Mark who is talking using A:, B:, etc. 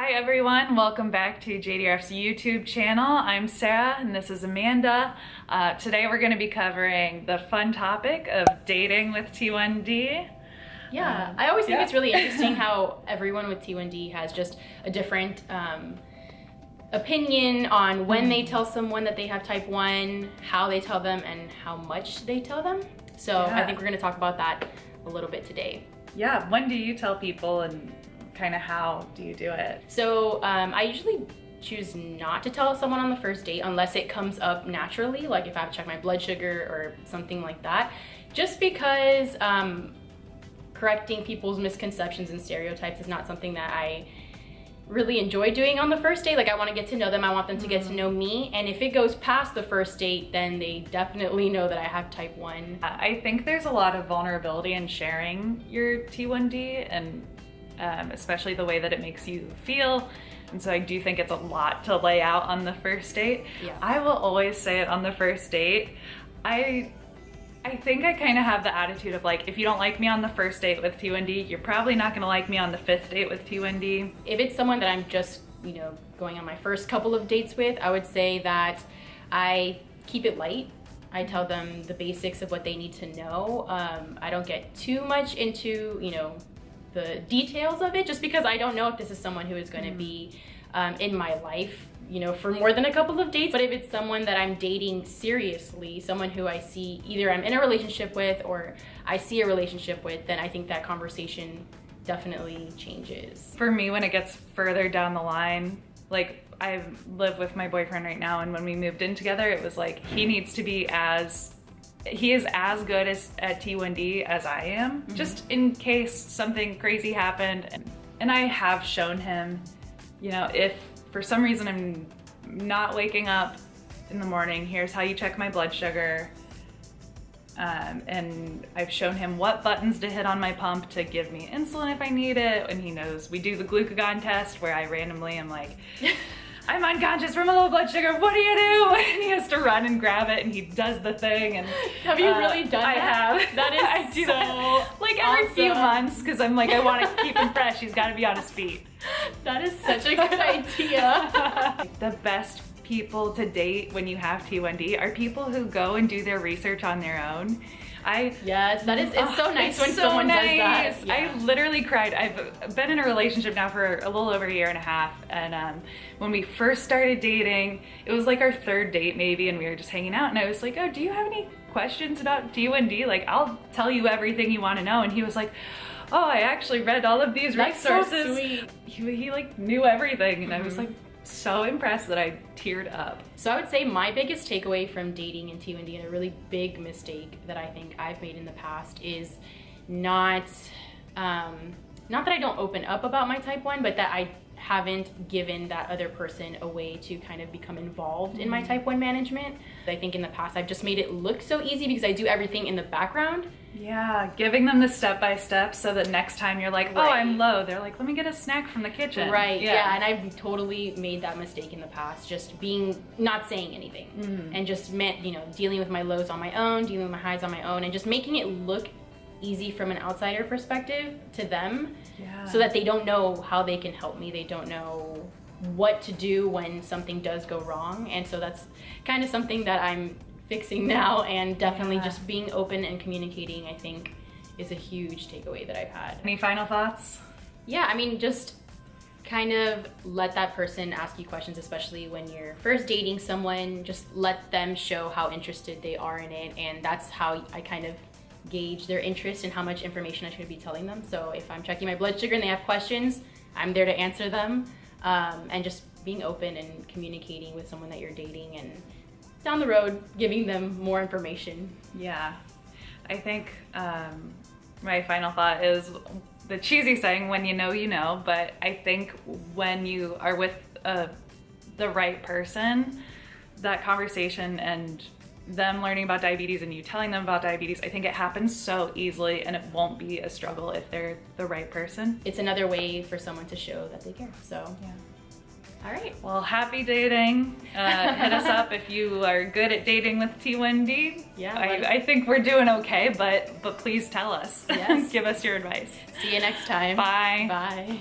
A: Hi everyone, welcome back to JDRF's YouTube channel. I'm Sarah and this is Amanda. Today we're going to be covering the fun topic of dating with T1D.
B: Yeah, I always think it's really interesting how everyone with T1D has just a different opinion on when they tell someone that they have type 1, how they tell them, and how much they tell them. So I think we're going to talk about that a little bit today.
A: Yeah, when do you tell people and kind of how do you do it?
B: So I usually choose not to tell someone on the first date unless it comes up naturally, like if I have to check my blood sugar or something like that, just because correcting people's misconceptions and stereotypes is not something that I really enjoy doing on the first date. Like, I want to get to know them, I want them to get to know me, and if it goes past the first date, then they definitely know that I have type 1.
A: I think there's a lot of vulnerability in sharing your T1D, and especially the way that it makes you feel. And so I do think it's a lot to lay out on the first date.
B: Yeah.
A: I will always say it on the first date. I think I kind of have the attitude of like, if you don't like me on the first date with T1D, you're probably not gonna like me on the 5th date with T1D.
B: If it's someone that I'm just, going on my first couple of dates with, I would say that I keep it light. I tell them the basics of what they need to know. I don't get too much into, the details of it, just because I don't know if this is someone who is going to be in my life, for more than a couple of dates. But if it's someone that I'm dating seriously, someone who I see either I'm in a relationship with or I see a relationship with, then I think that conversation definitely changes.
A: For me, when it gets further down the line, like I live with my boyfriend right now, and when we moved in together, it was like he needs to be he is as good at T1D as I am, just in case something crazy happened. And I have shown him, if for some reason I'm not waking up in the morning, here's how you check my blood sugar. And I've shown him what buttons to hit on my pump to give me insulin if I need it. And he knows we do the glucagon test where I randomly am like, I'm unconscious from a low blood sugar, what do you do? And he has to run and grab it, and he does the thing. And
B: have you really done that?
A: I have.
B: That is
A: I do
B: so
A: that like every few months, because I'm like, I want to keep him fresh. He's got to be on his feet.
B: That is such a good idea.
A: The best people to date when you have T1D are people who go and do their research on their own.
B: Yes, that is, it's so nice when someone does that. Yeah.
A: I literally cried. I've been in a relationship now for a little over a year and a half, and when we first started dating, it was like our 3rd date maybe, and we were just hanging out, and I was like, oh, do you have any questions about T1D? Like, I'll tell you everything you want to know. And he was like, oh, I actually read all of these resources.
B: So sweet.
A: He like knew everything, and I was like so impressed that I teared up.
B: So I would say my biggest takeaway from dating in T1D, and a really big mistake that I think I've made in the past, is not that I don't open up about my type 1, but that I haven't given that other person a way to kind of become involved in my type 1 management. I think in the past I've just made it look so easy because I do everything in the background.
A: Yeah, giving them the step-by-step so that next time you're like, oh, I'm low, they're like, let me get a snack from the kitchen.
B: Right, yeah, and I've totally made that mistake in the past, just not saying anything, and just dealing with my lows on my own, dealing with my highs on my own, and just making it look easy from an outsider perspective to them, so that they don't know how they can help me, they don't know what to do when something does go wrong. And so that's kind of something that I'm fixing now, and definitely just being open and communicating, I think, is a huge takeaway that I've had.
A: Any final thoughts?
B: Yeah, I mean, just kind of let that person ask you questions, especially when you're first dating someone. Just let them show how interested they are in it, and that's how I kind of gauge their interest and how much information I should be telling them. So if I'm checking my blood sugar and they have questions, I'm there to answer them, and just being open and communicating with someone that you're dating, and down the road giving them more information.
A: Yeah, I think my final thought is the cheesy saying, when you know, but I think when you are with the right person, that conversation and them learning about diabetes and you telling them about diabetes, I think it happens so easily, and it won't be a struggle if they're the right person.
B: It's another way for someone to show that they care. So
A: yeah.
B: All right.
A: Well, happy dating. Hit us up if you are good at dating with T1D.
B: Yeah.
A: I think we're doing okay, but please tell us.
B: Yes.
A: Give us your advice.
B: See you next time.
A: Bye.
B: Bye.